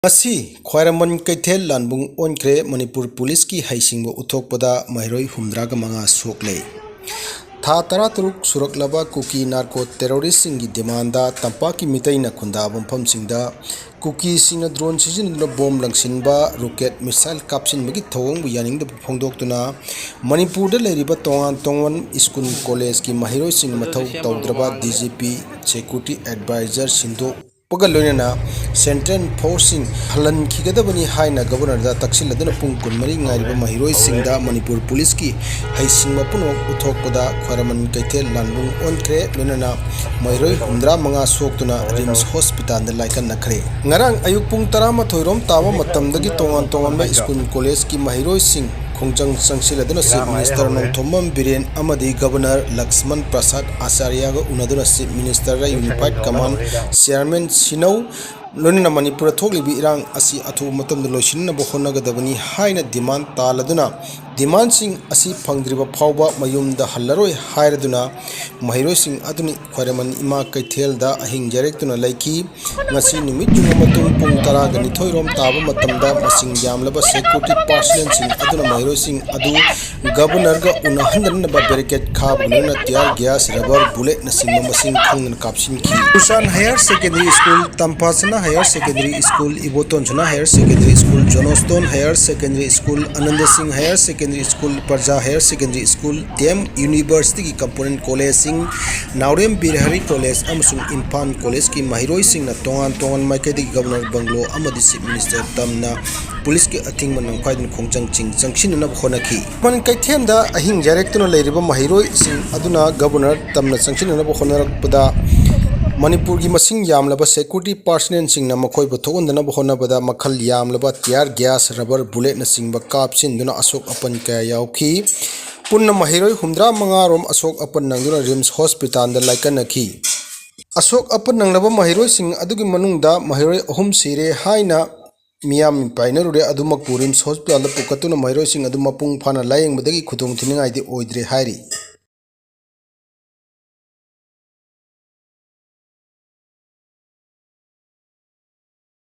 Asi Khwairaman Kaithel Lanbung Onkre Manipur Police ki Heisingba Utpada Maheiroi Humdraga Manga Shokle Tha Taraturuk Suraklaba Kuki Narco Terrorist Singi Demanda Tampaki Mitaina Kunda Bumpam Singda Kuki Sina Drone Season Bomb Langsinba Rocket Missile Capsin Magi Thong Yaning the Pongdoktuna Manipur the Leriba Tongan School College ki Maheiroi Sing Matau Taudraba DGP Security Advisor Sindo Pagalona Central Forcing Halan Kigadabani Haina Governor da Taksil Adana Punkun Maring Maheiroi Singda Manipur Police ki Heisingba Puno Utpada Khwairaman Kaithel Lanbung Onkre Lunana Maheiroi Humdra Manga Soktuna Rims Hospital the Laikan Nakre Ngarang Ayuk Pung Tarama Thoirom Tawa Matamdagi Tongan School College ki Maheiroi Sing Khongjang Sangsil Adana Chief Minister Nongthomam Biren Amadi Governor Laxman Prasad Acharya ga Unaduna Chief Minister Unified Command Chairman Sinau Lonina Manipur Thoklibi Irang Asi Athu Matam Loishinna Bohonagadabani Haina demand Taladuna demand sing Asi Pangdriba Phauba Mayumda Hallaroi Hairaduna Maheiroi Sing Aduni Khwairaman Ima Kaithel da Ahing Jarektuna Laiki Ngasi Numit Jumatum Pung Taraga Nithoirom Taba Matamda Masing Yamlaba Security Personnel Sing Aduna Maheiroi Sing Adu Governor ga Unahandanaba Barricade Khabuna Tiar Gas Rubber Bullet Nasing Masing Khangna Kapsin Ki Busan Higher Secondary School Tampasana Higher Secondary School Ibotonchana Higher Secondary School Johnston Higher Secondary School Ananda Singh Higher Secondary School Parja Higher Secondary School Dem University ki Component College Sing Naurem Birhari College amasung Impan College ki Maheiroi Sing na tongan Maikadi Governor Banglo amadi Chief Minister Tamna Police ki ating manang khaidin khongjang chingchangsin na khonaki man kaithen da ahing jarektuna leiriba Maheiroi Sing aduna Governor Tamna changsin na khonarakpada Manipur ki masing yamlaba security personnel sing na makhoi bothondana bohonabada makhal yamlaba tiar gas rubber bullet na singba kapsin duna asok apan ka yauki punna Maheiroi humdra mangarom asok apan nangduna Rims Hospital da laikanaki asok apan nanglaba Maheiroi Sing adugi manungda Maheiroi ahum sire haina Miyam Painarure Adumak Rims Hospital da pukatuna Maheiroi Sing adu mapung phana layeng badagi khudong thiningai de oidre hairi